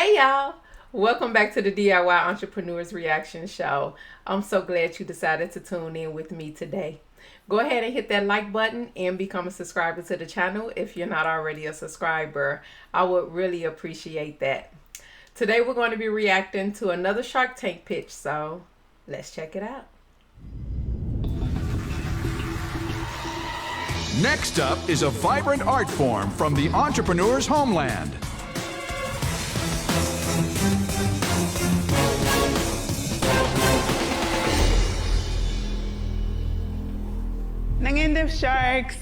Hey y'all, welcome back to the DIY Entrepreneurs Reaction Show. I'm so glad you decided to tune in with me today. Go ahead and hit that like button and become a subscriber to the channel if you're not already a subscriber. I would really appreciate that. Today we're going to be reacting to another Shark Tank pitch, so let's check it out. Next up is a vibrant art form from the entrepreneur's homeland. Nangindip Sharks.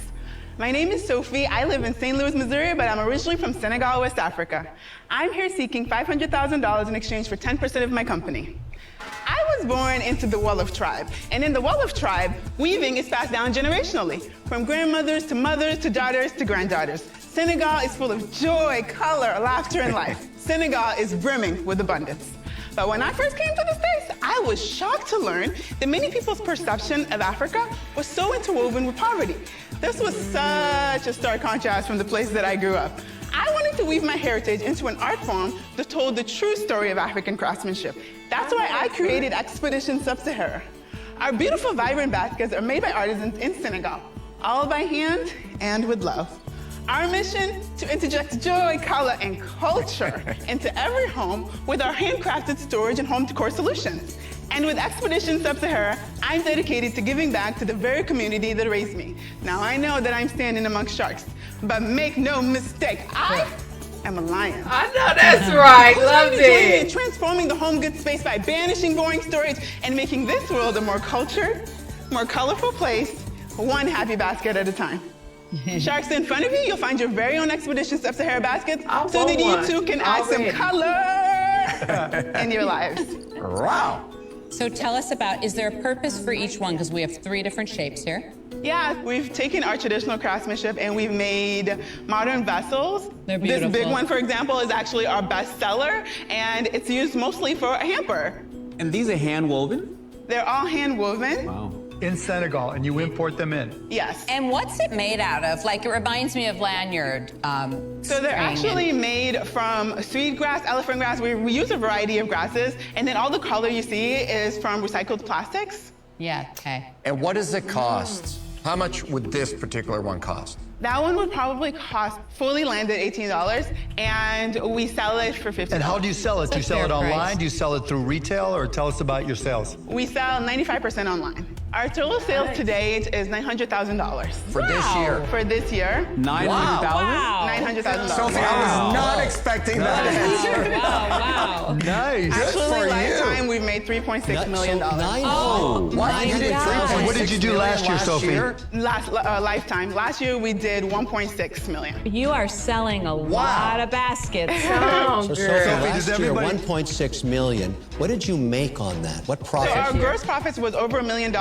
My name is Sophie. I live in St. Louis, Missouri, but I'm originally from Senegal, West Africa. I'm here seeking $500,000 in exchange for 10% of my company. I was born into the Wolof tribe, and in the Wolof tribe, weaving is passed down generationally, from grandmothers to mothers to daughters to granddaughters. Senegal is full of joy, color, laughter, and life. Senegal is brimming with abundance. But when I first came to the States, I was shocked to learn that many people's perception of Africa was so interwoven with poverty. This was such a stark contrast from the place that I grew up. I wanted to weave my heritage into an art form that told the true story of African craftsmanship. That's why I created Expedition Subsahara. Our beautiful, vibrant baskets are made by artisans in Senegal, all by hand and with love. Our mission, to interject joy, color, and culture into every home with our handcrafted storage and home decor solutions. And with Expedition Subsahara, I'm dedicated to giving back to the very community that raised me. Now, I know that I'm standing amongst sharks, but make no mistake, I am a lion. I know that's right. Love it. Transforming the home goods space by banishing boring storage and making this world a more cultured, more colorful place, one happy basket at a time. Sharks, in front of you, you'll find your very own Expedition Subsahara basket so that you too can add some color in your lives. Wow. So tell us about, is there a purpose for each one? Because we have 3 different shapes here. Yeah, we've taken our traditional craftsmanship and we've made modern vessels. They're beautiful. This big one, for example, is actually our best seller, and it's used mostly for a hamper. And these are hand woven? They're all hand woven. Wow. In Senegal, and you import them in? Yes. And what's it made out of? Like, it reminds me of lanyard. So they're actually made from sweet grass, elephant grass. We use a variety of grasses, and then all the color you see is from recycled plastics. Yeah, okay. And what does it cost? How much would this particular one cost? That one would probably cost, fully landed, $18, and we sell it for $50. And how do you sell it? Do you sell it online? Do you sell it through retail, or tell us about your sales? We sell 95% online. Our total sales to date is $900,000. For this year? For this year. $900,000? Wow. $900,000. Sophie, I was not expecting that answer. Wow. Nice. Actually, lifetime, we've made $3.6 million. Oh, Why did you do And what did you do last year, Sophie? Lifetime. Last year, we did $1.6 million. You are selling a lot of baskets. Oh, So, girl. Sophie, last year, everybody- 1.6 million. What did you make on that? What So profit? our gross profits was over $1 million,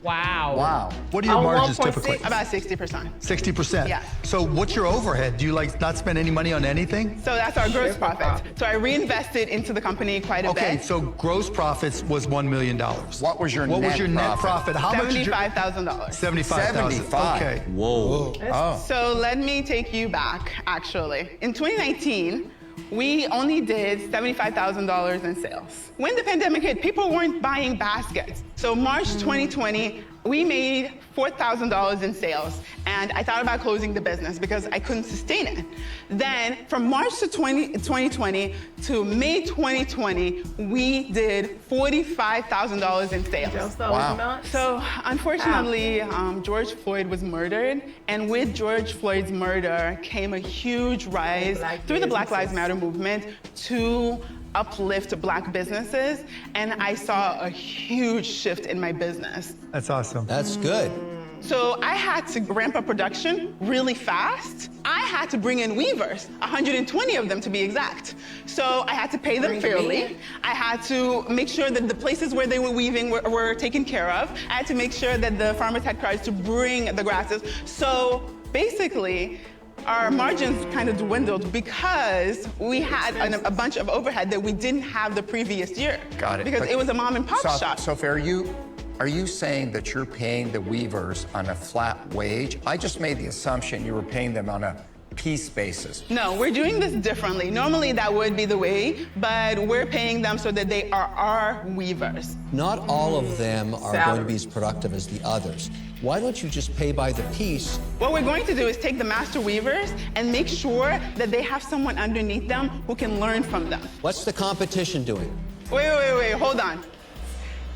Wow. Wow. What are your On margins 1.6? typically? about 60%. 60%? Yeah. So what's your overhead? Do you not spend any money on anything? So that's our gross profit. So I reinvested into the company quite a Okay, bit. so gross profits was $1 million. What was your What was net your net profit? How much did your... $75,000. 75,000. 75. Okay. Whoa. So let me take you back, actually. In 2019, we only did $75,000 in sales. When the pandemic hit, people weren't buying baskets. So March 2020, we made $4,000 in sales, and I thought about closing the business because I couldn't sustain it. Then from March to 2020 to May 2020, we did $45,000 in sales. Wow. So unfortunately, George Floyd was murdered, and with George Floyd's murder came a huge rise through the Black Lives Matter movement to uplift Black businesses, and I saw a huge shift in my business. That's awesome. That's good. So I had to ramp up production really fast. I had to bring in weavers, 120 of them to be exact. So I had to pay them fairly. I had to make sure that the places where they were weaving were taken care of. I had to make sure that the farmers had cars to bring the grasses. So basically, our margins kind of dwindled because we had a bunch of overhead that we didn't have the previous year. Got it. Because But it was a mom and pop shop. Sophie, are you saying that you're paying the weavers on a flat wage? I just made the assumption you were paying them on a piece basis. No, we're doing this differently. Normally that would be the way, but we're paying them so that they are our weavers. Not all of them are going to be as productive as the others. Why don't you just pay by the piece? What we're going to do is take the master weavers and make sure that they have someone underneath them who can learn from them. What's the competition doing? Wait, hold on.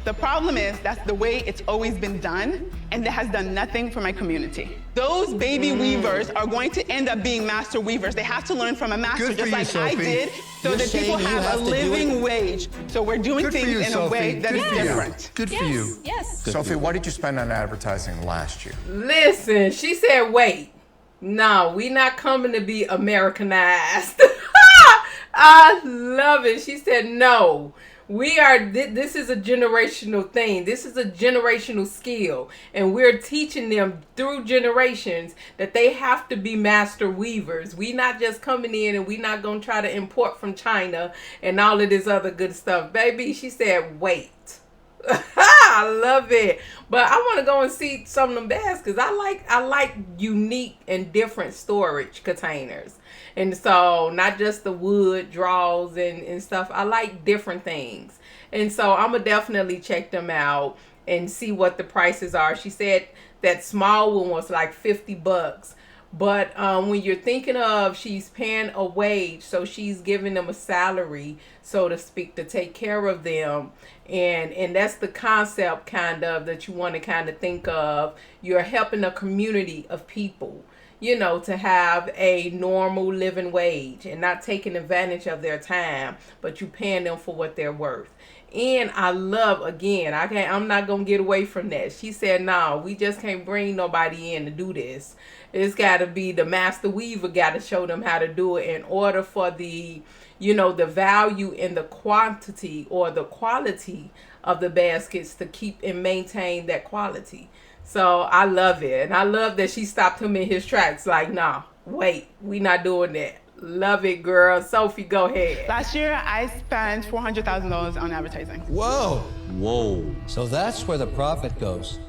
The problem is that's the way it's always been done, and it has done nothing for my community. Those baby weavers are going to end up being master weavers. They have to learn from a master, just like I did, so that people have a living wage. So we're doing things in a way that is different. Good for you. Yes. Sophie, what did you spend on advertising last year? Listen, she said, wait. No, we not coming to be Americanized. I love it. She said, no. We are, this is a generational thing. This is a generational skill. And we're teaching them through generations that they have to be master weavers. We not just coming in and we not going to try to import from China and all of this other good stuff. Baby, she said, wait. I love it. But I want to go and see some of them baskets. I like unique and different storage containers. And so not just the wood drawers and stuff. I like different things. And so I'm going to definitely check them out and see what the prices are. She said that small one was like $50. But when you're thinking of, she's paying a wage, so she's giving them a salary, so to speak, to take care of them. And that's the concept kind of that you want to kind of think of. You're helping a community of people, you know, to have a normal living wage and not taking advantage of their time, but you paying them for what they're worth. And I love, again, I'm not going to get away from that. She said, no, we just can't bring nobody in to do this. It's got to be the master weaver got to show them how to do it in order for the, you know, the value and the quantity or the quality of the baskets to keep and maintain that quality. So I love it. And I love that she stopped him in his tracks. Like, nah, wait, we not doing that. Love it, girl. Sophie, go ahead. Last year, I spent $400,000 on advertising. Whoa. Whoa. So that's where the profit goes.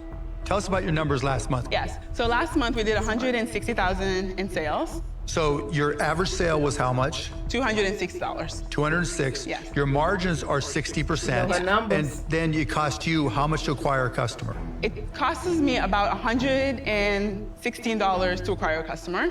Tell us about your numbers last month. Yes. So last month, we did $160,000 in sales. So your average sale was how much? $206. 206. Yes. Your margins are 60%. The numbers. And then it cost you how much to acquire a customer? It costs me about $116 to acquire a customer.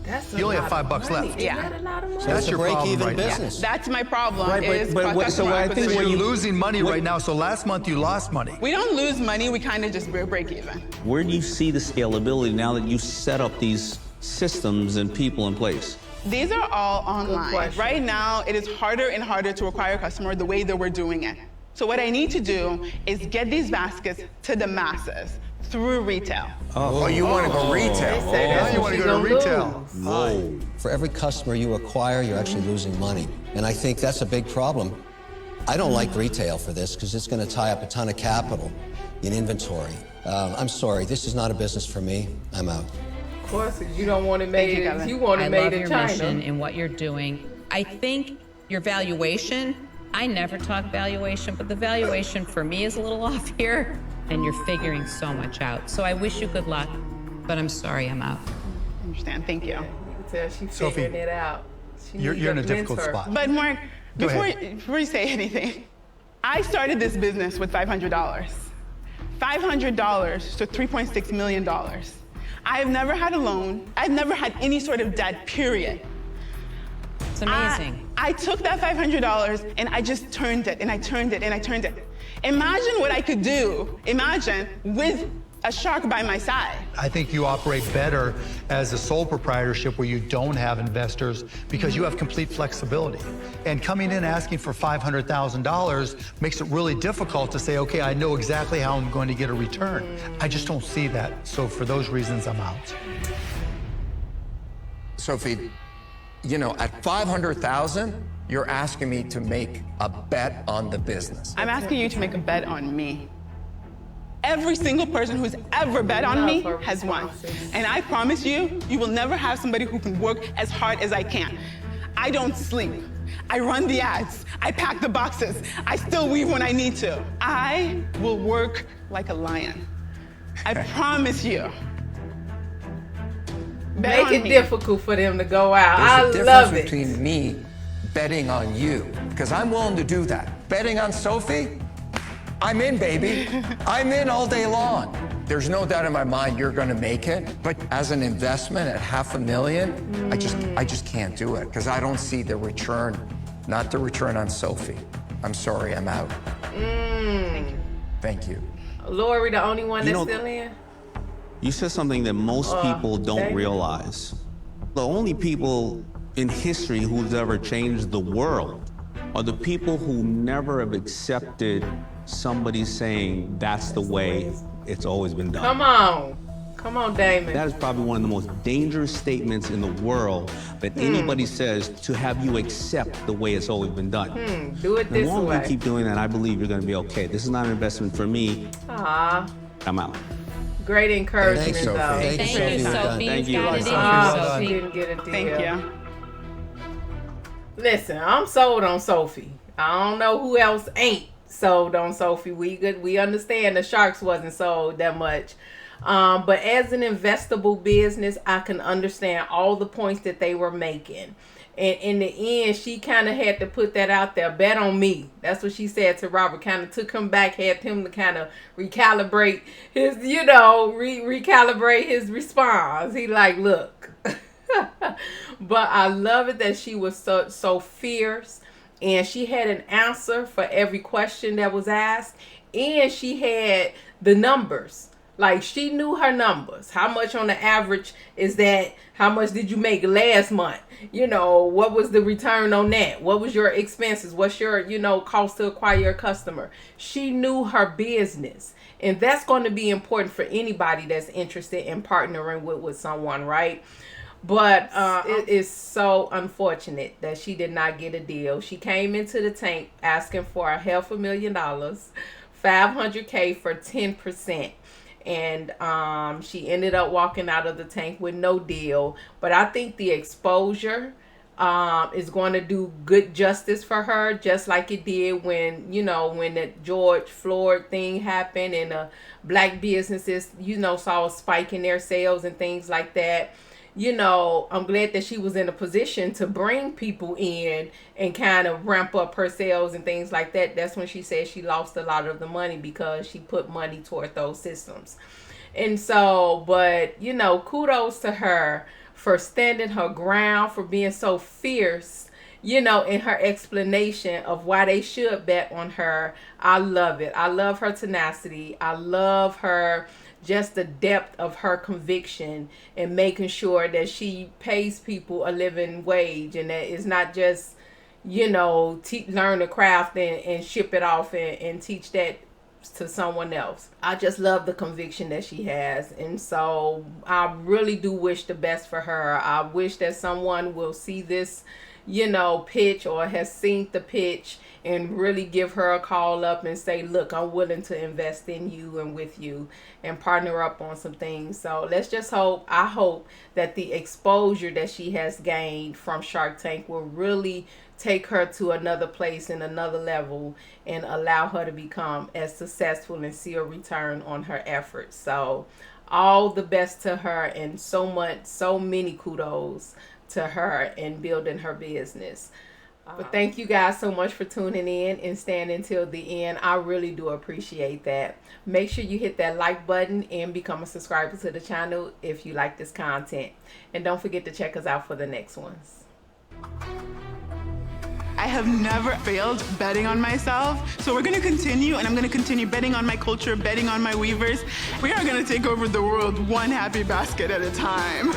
That's You only have $5 money. left. Yeah. Isn't that a lot of money? That's It's a your problem break-even right now. business. That's my problem. Right, is but customer I think So acquisition. you're losing money right now. So last month you lost money. We don't lose money. We kind of just break even. Where do you see the scalability now that you set up these systems and people in place? These are all online. question. Right now, it is harder and harder to acquire a customer the way that we're doing it. So what I need to do is get these baskets to the masses through retail. Oh, you want to go retail? Now you want to go to retail. Whoa. For every customer you acquire, you're actually losing money. And I think that's a big problem. I don't like retail for this because it's going to tie up a ton of capital in inventory. I'm sorry, this is not a business for me. I'm out. Of course, you don't want it made. You want I it love made in your China. mission and what you're doing. I think your valuation, I never talk valuation, but the valuation for me is a little off here, and you're figuring so much out. So I wish you good luck, but I'm sorry, I'm out. I understand. Thank you. You can tell she's Sophie, figuring it out. You're in a difficult spot. But Mark, Go before ahead. you say anything, I started this business with $500. $500 to $3.6 million. I have never had a loan. I've never had any sort of debt, period. It's amazing. I took that $500 and I just turned it and I turned it and I turned it. Imagine what I could do, imagine, with a shark by my side. I think you operate better as a sole proprietorship where you don't have investors because you have complete flexibility. And coming in asking for $500,000 makes it really difficult to say, okay, I know exactly how I'm going to get a return. I just don't see that. So for those reasons, I'm out. Sophie, you know, at $500,000, you're asking me to make a bet on the business. I'm asking you to make a bet on me. Every single person who's ever bet on me has won. And I promise you, you will never have somebody who can work as hard as I can. I don't sleep. I run the ads. I pack the boxes. I still weave when I need to. I will work like a lion. I promise you. Bet on Make it me. difficult for them to go out. There's a I love difference it. between me betting on you, because I'm willing to do that. Betting on Sophie, I'm in, baby. I'm in all day long. There's no doubt in my mind you're going to make it, but as an investment at $500,000, I just can't do it because I don't see the return, not the return on Sophie. I'm sorry, I'm out. Thank you. Lori, the only one You that's know- still in? You said something that most people don't dang. realize. The only people in history who's ever changed the world are the people who never have accepted somebody saying that's the way it's always been done. Come on. Come on, Damon. That is probably one of the most dangerous statements in the world that anybody says, to have you accept the way it's always been done. Do it The this longer way. you keep doing that, I believe you're going to be okay. This is not an investment for me. Aw, I'm out. great encouragement, Thanks, though. Sophie. Thank Sophie. you, Well done. Sophie. Thank You've you. got it in Ah, here, she Sophie. didn't get a deal. Thank you. Listen, I'm sold on Sophie. I don't know who else ain't sold on Sophie. We understand the Sharks wasn't sold that much. But as an investable business, I can understand all the points that they were making. And in the end, she kind of had to put that out there. Bet on me. That's what she said to Robert. Kind of took him back, had him to kind of recalibrate his, recalibrate his response. He like, look. But I love it that she was so fierce. And she had an answer for every question that was asked. And she had the numbers. Like, she knew her numbers. How much on the average is that? How much did you make last month? What was the return on that? What was your expenses? What's your, cost to acquire a customer? She knew her business. And that's going to be important for anybody that's interested in partnering with someone, right? But it is so unfortunate that she did not get a deal. She came into the tank asking for $500,000, $500K for 10%. And she ended up walking out of the tank with no deal. But I think the exposure is going to do good justice for her, just like it did when the George Floyd thing happened and black businesses, saw a spike in their sales and things like that. I'm glad that she was in a position to bring people in and kind of ramp up her sales and things like that. That's when she said she lost a lot of the money because she put money toward those systems. And so, but, kudos to her for standing her ground, for being so fierce, in her explanation of why they should bet on her. I love it. I love her tenacity. I love her, just the depth of her conviction and making sure that she pays people a living wage, and that it's not just, learn the craft and ship it off and teach that to someone else. I just love the conviction that she has. And so I really do wish the best for her. I wish that someone will see this, pitch, or has seen the pitch, and really give her a call up and say, look, I'm willing to invest in you and with you and partner up on some things. So let's just I hope that the exposure that she has gained from Shark Tank will really take her to another place and another level and allow her to become as successful and see a return on her efforts. So all the best to her, and so many kudos to her in building her business. But thank you guys so much for tuning in and staying until the end. I really do appreciate that. Make sure you hit that like button and become a subscriber to the channel if you like this content. And don't forget to check us out for the next ones. I have never failed betting on myself. So we're gonna continue, and I'm gonna continue betting on my culture, betting on my weavers. We are gonna take over the world one happy basket at a time.